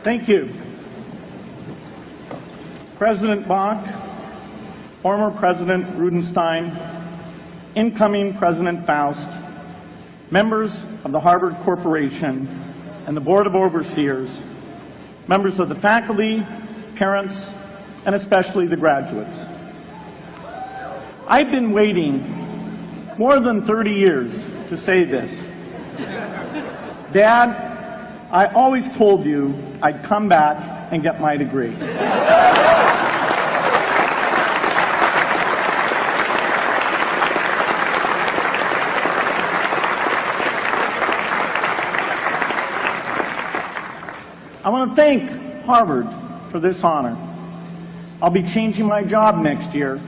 Thank you. President Bach, former President Rudenstein, incoming President Faust, members of the Harvard Corporation and the Board of Overseers, members of the faculty, parents, and especially the graduates. I've been waiting more than 30 years to say this. Dad, I always told you I'd come back and get my degree. I want to thank Harvard for this honor. I'll be changing my job next year,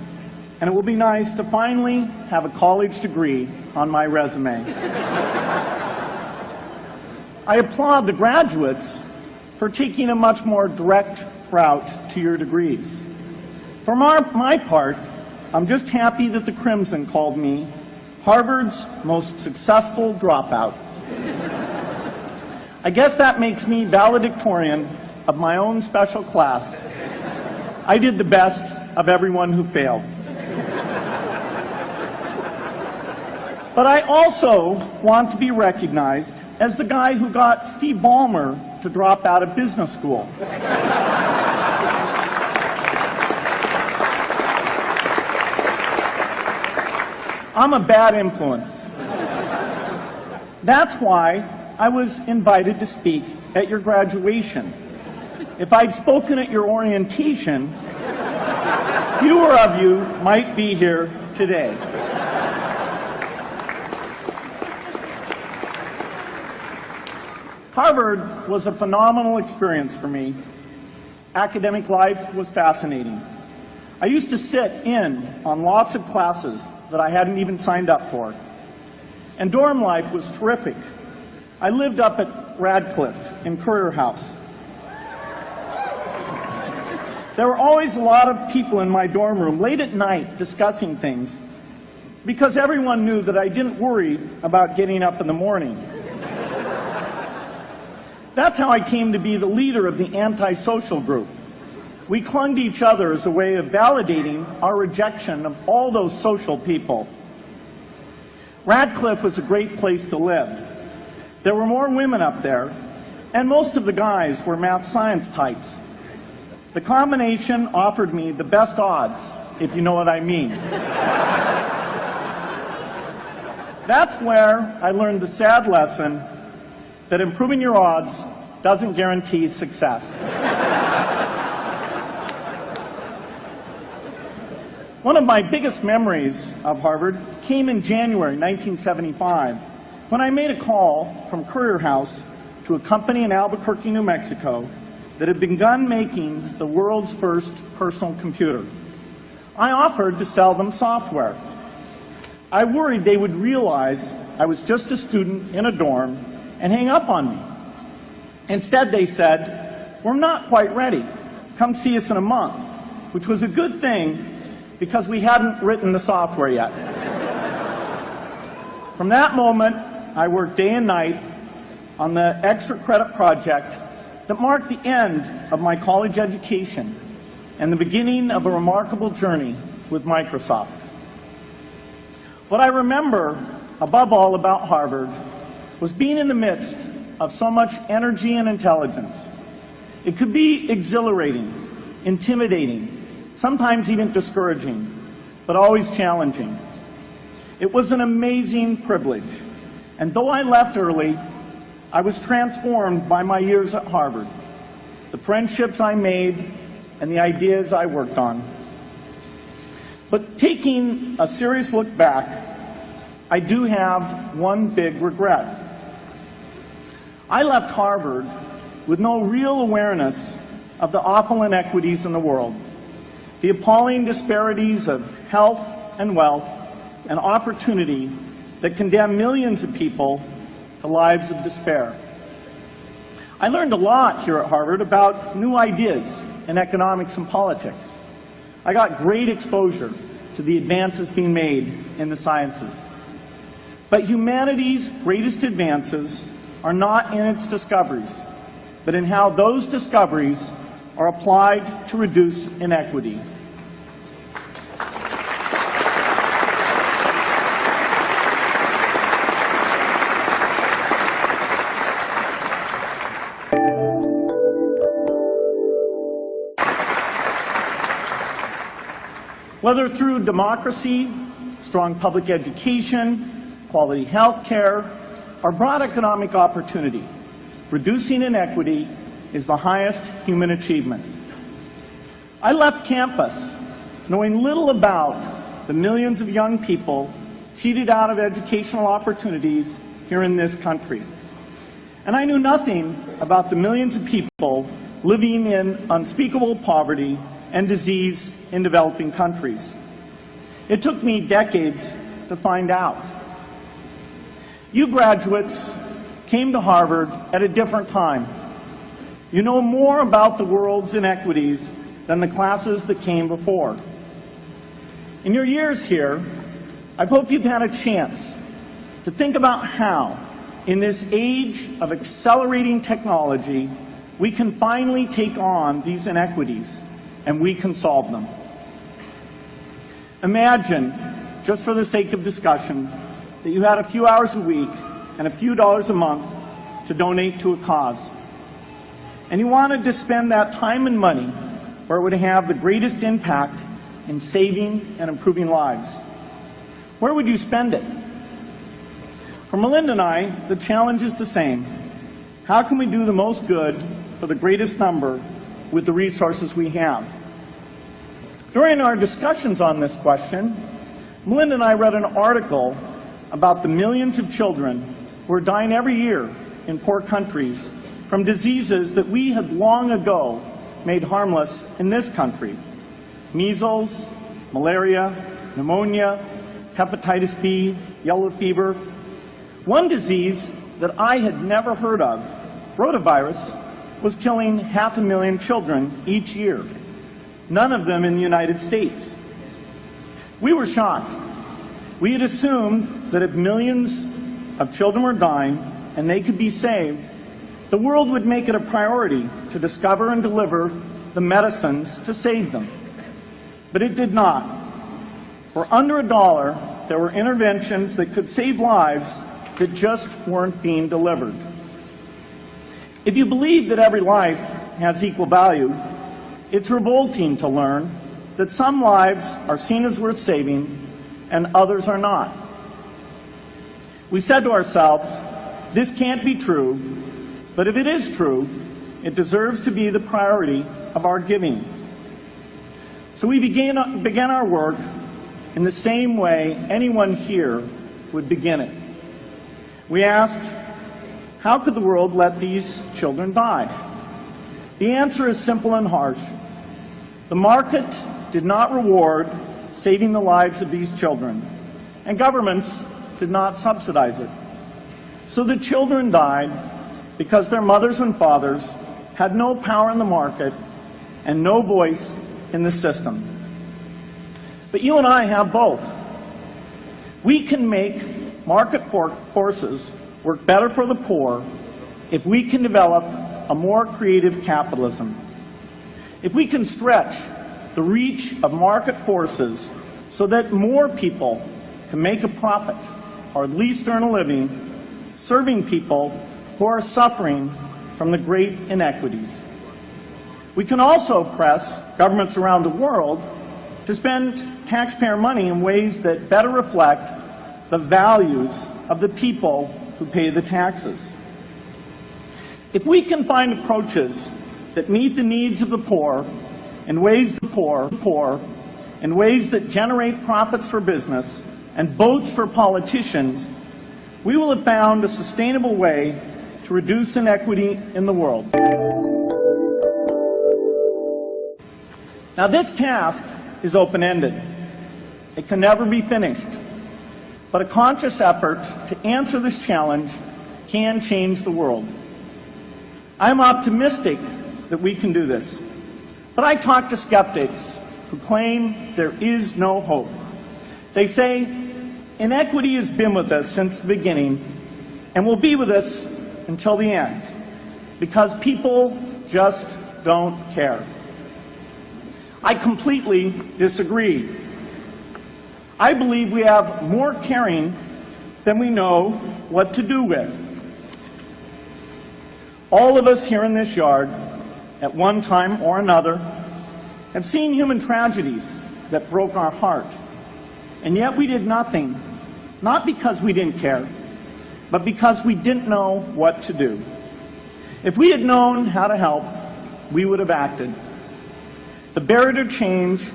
and it will be nice to finally have a college degree on my resume. I applaud the graduates for taking a much more direct route to your degrees. For my part, I'm just happy that the Crimson called me Harvard's most successful dropout. I guess that makes me valedictorian of my own special class. I did the best of everyone who failed. But I also want to be recognized as the guy who got Steve Ballmer to drop out of business school. I'm a bad influence. That's why I was invited to speak at your graduation. If I'd spoken at your orientation, fewer of you might be here today. Harvard was a phenomenal experience for me. Academic life was fascinating. I used to sit in on lots of classes that I hadn't even signed up for. And dorm life was terrific. I lived up at Radcliffe in Currier House. There were always a lot of people in my dorm room late at night discussing things because everyone knew that I didn't worry about getting up in the morning. That's how I came to be the leader of the antisocial group. We clung to each other as a way of validating our rejection of all those social people. Radcliffe was a great place to live. There were more women up there, and most of the guys were math science types. The combination offered me the best odds, if you know what I mean. That's where I learned the sad lesson that improving your odds doesn't guarantee success. One of my biggest memories of Harvard came in January 1975, when I made a call from Currier House to a company in Albuquerque, New Mexico, that had begun making the world's first personal computer. I offered to sell them software. I worried they would realize I was just a student in a dorm and hang up on me. Instead, they said, "We're not quite ready. Come see us in a month," which was a good thing because we hadn't written the software yet. From that moment, I worked day and night on the extra credit project that marked the end of my college education and the beginning of a remarkable journey with Microsoft. What I remember above all about Harvard was being in the midst of so much energy and intelligence. It could be exhilarating, intimidating, sometimes even discouraging, but always challenging. It was an amazing privilege, and though I left early, I was transformed by my years at Harvard, the friendships I made, and the ideas I worked on. But taking a serious look back, I do have one big regret. I left Harvard with no real awareness of the awful inequities in the world, the appalling disparities of health and wealth and opportunity that condemn millions of people to lives of despair. I learned a lot here at Harvard about new ideas in economics and politics. I got great exposure to the advances being made in the sciences. But humanity's greatest advances are not in its discoveries, but in how those discoveries are applied to reduce inequity. Whether through democracy, strong public education, quality health care, or broad economic opportunity, reducing inequity is the highest human achievement. I left campus knowing little about the millions of young people cheated out of educational opportunities here in this country. And I knew nothing about the millions of people living in unspeakable poverty and disease in developing countries. It took me decades to find out. You graduates came to Harvard at a different time. You know more about the world's inequities than the classes that came before. In your years here, I hope you've had a chance to think about how, in this age of accelerating technology, we can finally take on these inequities and we can solve them. Imagine, just for the sake of discussion, that you had a few hours a week and a few dollars a month to donate to a cause. And you wanted to spend that time and money where it would have the greatest impact in saving and improving lives. Where would you spend it? For Melinda and I, the challenge is the same. How can we do the most good for the greatest number with the resources we have? During our discussions on this question, Melinda and I read an article about the millions of children who are dying every year in poor countries from diseases that we had long ago made harmless in this country. Measles, malaria, pneumonia, hepatitis B, yellow fever. One disease that I had never heard of, rotavirus, was killing 500,000 children each year, none of them in the United States. We were shocked. We had assumed that if millions of children were dying and they could be saved, the world would make it a priority to discover and deliver the medicines to save them. But it did not. For under $1, there were interventions that could save lives that just weren't being delivered. If you believe that every life has equal value, it's revolting to learn that some lives are seen as worth saving and others are not. We said to ourselves, this can't be true, but if it is true, it deserves to be the priority of our giving. So we began our work in the same way anyone here would begin it. We asked, how could the world let these children die? The answer is simple and harsh. The market did not reward saving the lives of these children, and governments did not subsidize it. So the children died because their mothers and fathers had no power in the market and no voice in the system. But you and I have both. We can make market forces work better for the poor if we can develop a more creative capitalism. If we can stretch the reach of market forces so that more people can make a profit or at least earn a living serving people who are suffering from the great inequities. We can also press governments around the world to spend taxpayer money in ways that better reflect the values of the people who pay the taxes. If we can find approaches that meet the needs of the poor in ways in ways that generate profits for business and votes for politicians, we will have found a sustainable way to reduce inequity in the world. Now, this task is open-ended. It can never be finished. But a conscious effort to answer this challenge can change the world. I'm optimistic that we can do this. But I talk to skeptics who claim there is no hope. They say, inequity has been with us since the beginning and will be with us until the end. because people just don't care. I completely disagree. I believe we have more caring than we know what to do with. All of us here in this yard, at one time or another, have seen human tragedies that broke our heart. And yet we did nothing, not because we didn't care, but because we didn't know what to do. If we had known how to help, we would have acted. The barrier to change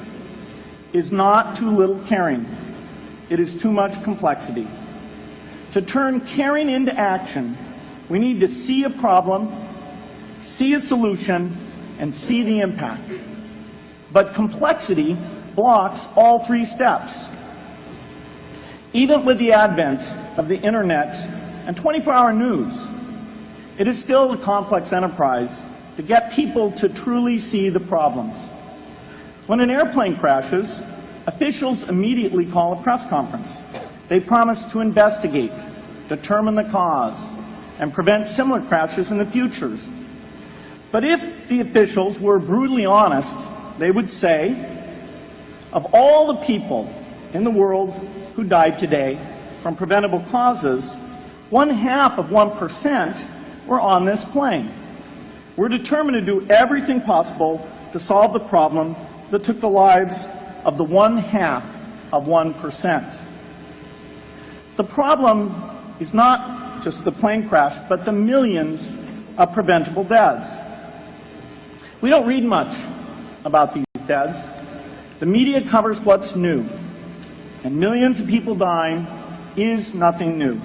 is not too little caring. It is too much complexity. To turn caring into action, we need to see a problem, see a solution, and see the impact. But complexity blocks all three steps. Even with the advent of the internet and 24-hour news, it is still a complex enterprise to get people to truly see the problems. When an airplane crashes, officials immediately call a press conference. They promise to investigate, determine the cause, and prevent similar crashes in the future. But if the officials were brutally honest, they would say, of all the people in the world who died today from preventable causes, 0.5% were on this plane. We're determined to do everything possible to solve the problem that took the lives of the 0.5%. The problem is not just the plane crash, but the millions of preventable deaths. We don't read much about these deaths. The media covers what's new, and millions of people dying is nothing new.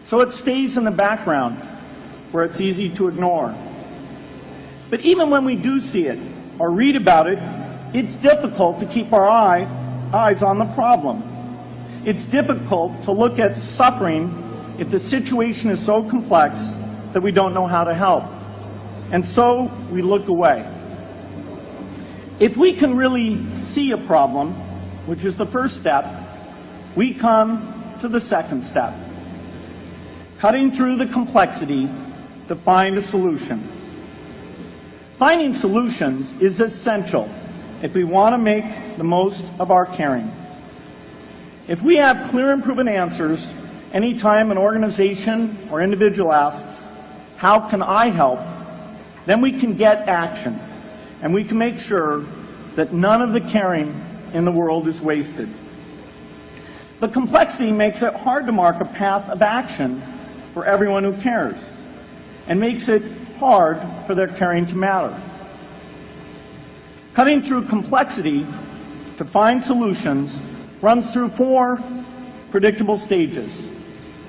So it stays in the background where it's easy to ignore. But even when we do see it or read about it, it's difficult to keep our eyes on the problem. It's difficult to look at suffering if the situation is so complex that we don't know how to help. And so we look away. If we can really see a problem, which is the first step, we come to the second step, cutting through the complexity to find a solution. Finding solutions is essential if we want to make the most of our caring. If we have clear and proven answers anytime an organization or individual asks, "How can I help?" then we can get action, and we can make sure that none of the caring in the world is wasted. The complexity makes it hard to mark a path of action for everyone who cares, and makes it hard for their caring to matter. Cutting through complexity to find solutions runs through 4 predictable stages.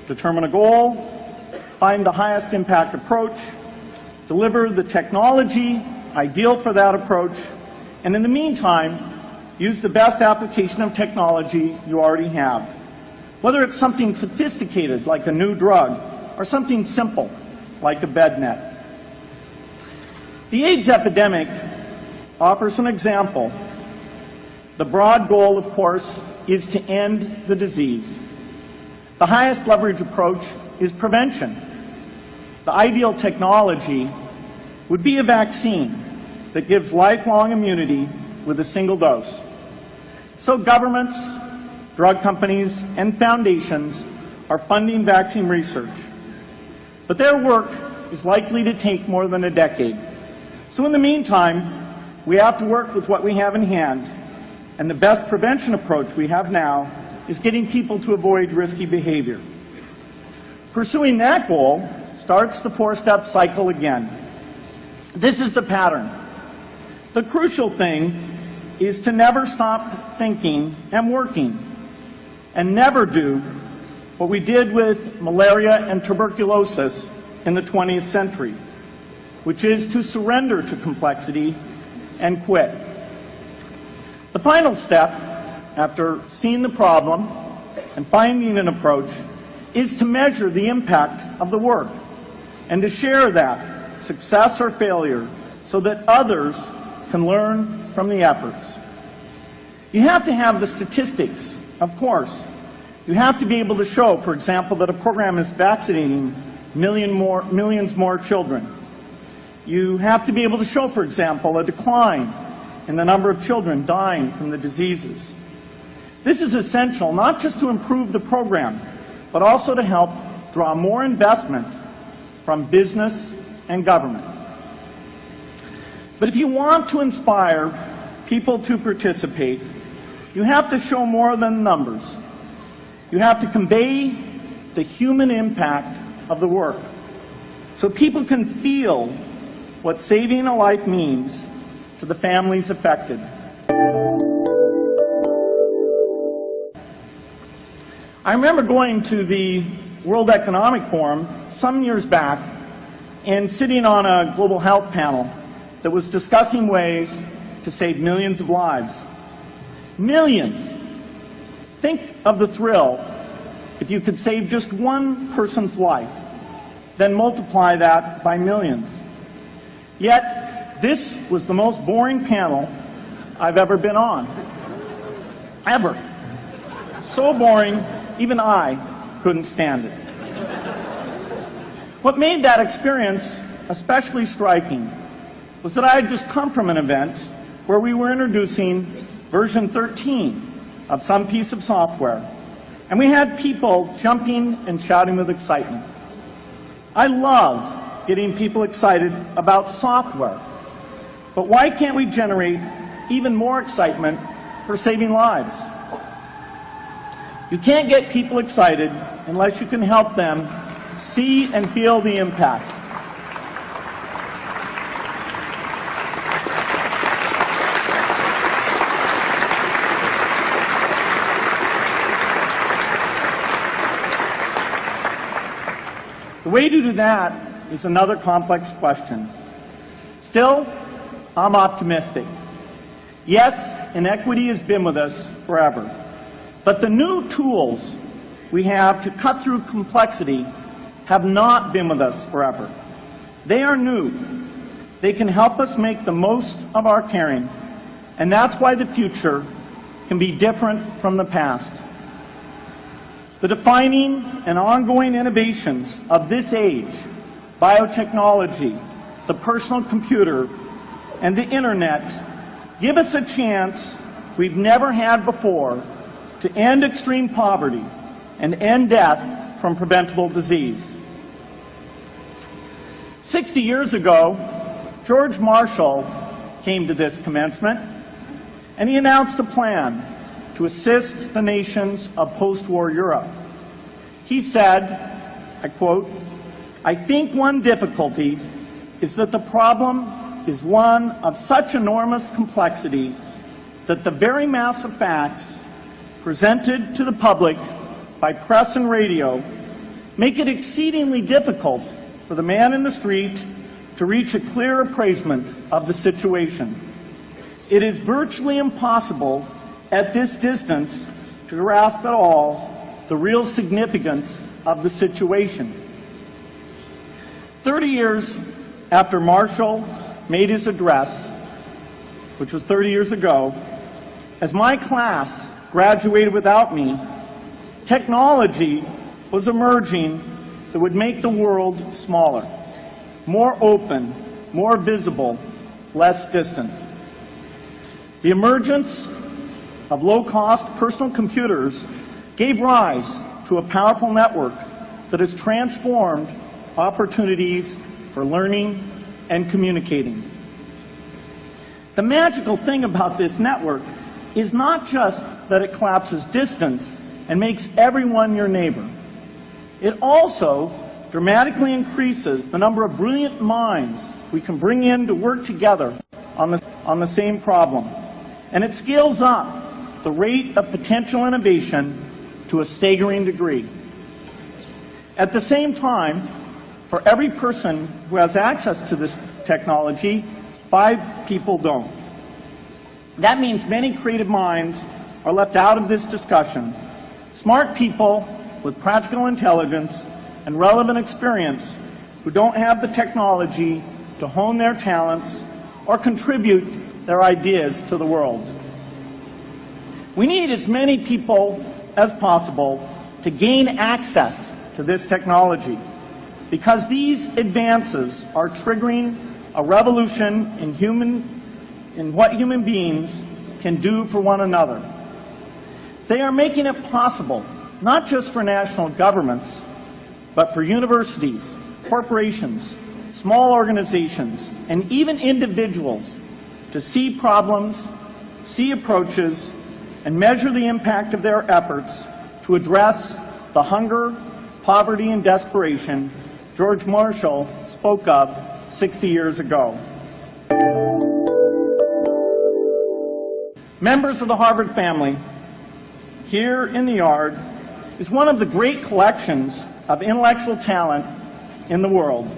Determine a goal, find the highest impact approach, deliver the technology ideal for that approach, and in the meantime, use the best application of technology you already have. Whether it's something sophisticated like a new drug or something simple like a bed net. The AIDS epidemic offers an example. The broad goal, of course, is to end the disease. The highest leverage approach is prevention. The ideal technology would be a vaccine that gives lifelong immunity with a single dose. So governments, drug companies, and foundations are funding vaccine research. But their work is likely to take more than a decade. So in the meantime, we have to work with what we have in hand. And the best prevention approach we have now is getting people to avoid risky behavior. Pursuing that goal starts the 4-step cycle again. This is the pattern. The crucial thing is to never stop thinking and working, and never do what we did with malaria and tuberculosis in the 20th century, which is to surrender to complexity and quit. The final step, after seeing the problem and finding an approach, is to measure the impact of the work and to share that, success or failure, so that others can learn from the efforts. You have to have the statistics, of course. You have to be able to show, for example, that a program is vaccinating millions more children. You have to be able to show, for example, a decline in the number of children dying from the diseases. This is essential not just to improve the program, but also to help draw more investment from business and government. But if you want to inspire people to participate, you have to show more than numbers. You have to convey the human impact of the work so people can feel what saving a life means to the families affected. I remember going to the World Economic Forum some years back and sitting on a global health panel that was discussing ways to save millions of lives. Millions! Think of the thrill if you could save just one person's life, then multiply that by millions. Yet, this was the most boring panel I've ever been on. Ever. So boring, even I couldn't stand it. What made that experience especially striking was that I had just come from an event where we were introducing version 13 of some piece of software, and we had people jumping and shouting with excitement. I love getting people excited about software, but why can't we generate even more excitement for saving lives? You can't get people excited unless you can help them see and feel the impact. The way to do that is another complex question. Still, I'm optimistic. Yes, inequity has been with us forever, but the new tools we have to cut through complexity have not been with us forever. They are new. They can help us make the most of our caring, and that's why the future can be different from the past. The defining and ongoing innovations of this age, biotechnology, the personal computer, and the internet, give us a chance we've never had before to end extreme poverty and end death from preventable disease. 60 years ago, George Marshall came to this commencement, and he announced a plan to assist the nations of post-war Europe. He said, I quote, "I think one difficulty is that the problem is one of such enormous complexity that the very mass of facts presented to the public by press and radio make it exceedingly difficult for the man in the street to reach a clear appraisement of the situation. It is virtually impossible at this distance to grasp at all the real significance of the situation." 30 years after Marshall made his address, which was 30 years ago, as my class graduated without me, technology was emerging that would make the world smaller, more open, more visible, less distant. The emergence of low-cost personal computers gave rise to a powerful network that has transformed opportunities for learning and communicating. The magical thing about this network is not just that it collapses distance and makes everyone your neighbor. It also dramatically increases the number of brilliant minds we can bring in to work together on the same problem. And it scales up the rate of potential innovation to a staggering degree. At the same time, for every person who has access to this technology, 5 people don't. That means many creative minds are left out of this discussion. Smart people with practical intelligence and relevant experience who don't have the technology to hone their talents or contribute their ideas to the world. We need as many people as possible to gain access to this technology, because these advances are triggering a revolution in what human beings can do for one another. They are making it possible, not just for national governments, but for universities, corporations, small organizations, and even individuals to see problems, see approaches, and measure the impact of their efforts to address the hunger, poverty, and desperation George Marshall spoke of 60 years ago. Members of the Harvard family, here in the yard is one of the great collections of intellectual talent in the world.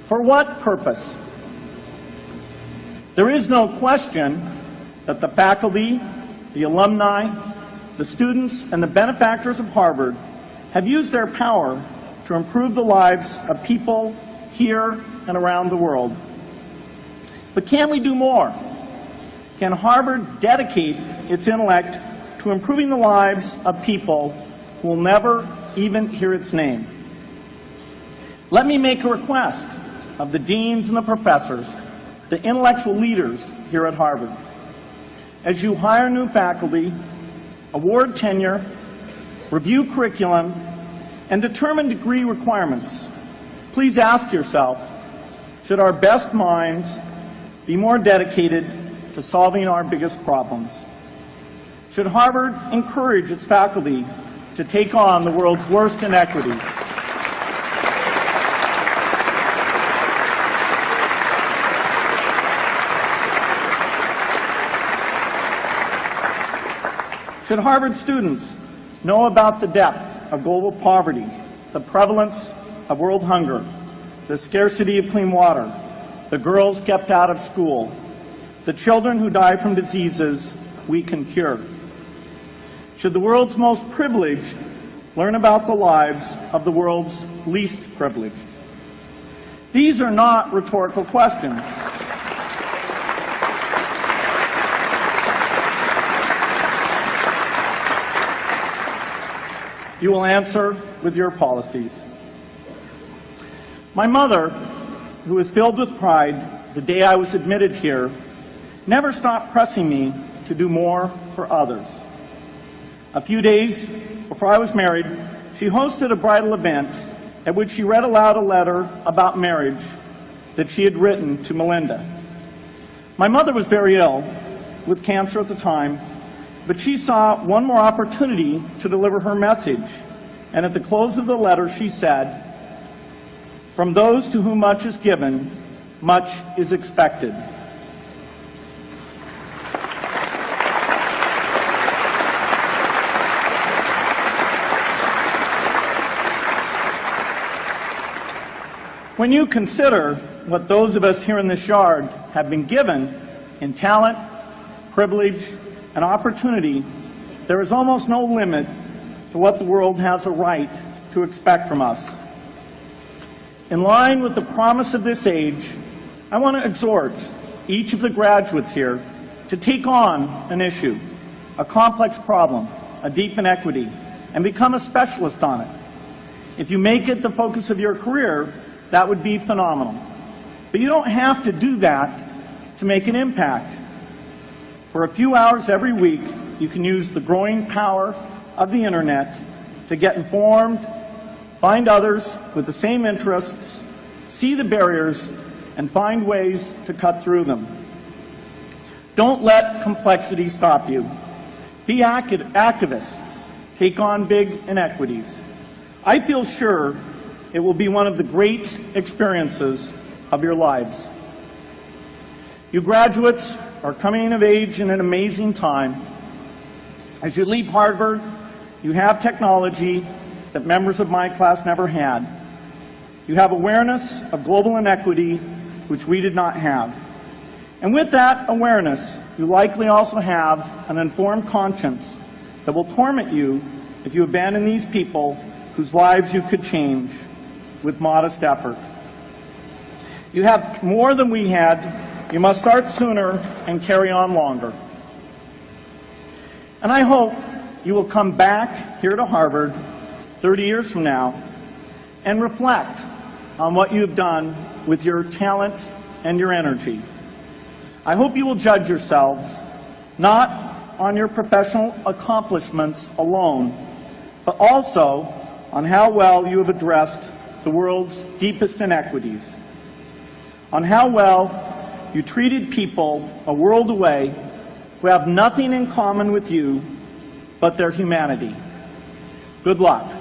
For what purpose? There is no question that the faculty, the alumni, the students, and the benefactors of Harvard have used their power to improve the lives of people here and around the world. But can we do more? Can Harvard dedicate its intellect to improving the lives of people who will never even hear its name? Let me make a request of the deans and the professors, the intellectual leaders here at Harvard. As you hire new faculty, award tenure, review curriculum, and determine degree requirements, please ask yourself, should our best minds be more dedicated to solving our biggest problems? Should Harvard encourage its faculty to take on the world's worst inequities? Should Harvard students know about the depth of global poverty, the prevalence of world hunger, the scarcity of clean water, the girls kept out of school, the children who die from diseases we can cure? Should the world's most privileged learn about the lives of the world's least privileged? These are not rhetorical questions. You will answer with your policies. My mother, who was filled with pride the day I was admitted here, never stopped pressing me to do more for others. A few days before I was married, she hosted a bridal event at which she read aloud a letter about marriage that she had written to Melinda. My mother was very ill with cancer at the time, but she saw one more opportunity to deliver her message, and at the close of the letter she said, "From those to whom much is given, much is expected." When you consider what those of us here in this yard have been given in talent, privilege, and opportunity, there is almost no limit to what the world has a right to expect from us. In line with the promise of this age, I want to exhort each of the graduates here to take on an issue, a complex problem, a deep inequity, and become a specialist on it. If you make it the focus of your career, that would be phenomenal. But you don't have to do that to make an impact. For a few hours every week, you can use the growing power of the internet to get informed, find others with the same interests, see the barriers, and find ways to cut through them. Don't let complexity stop you. Be activists. Take on big inequities. I feel sure it will be one of the great experiences of your lives. You graduates are coming of age in an amazing time. As you leave Harvard, you have technology that members of my class never had. You have awareness of global inequity, which we did not have. And with that awareness, you likely also have an informed conscience that will torment you if you abandon these people whose lives you could change with modest effort. You have more than we had. You must start sooner and carry on longer. And I hope you will come back here to Harvard 30 years from now and reflect on what you have done with your talent and your energy. I hope you will judge yourselves not on your professional accomplishments alone, but also on how well you have addressed the world's deepest inequities, on how well you treated people a world away who have nothing in common with you but their humanity. Good luck.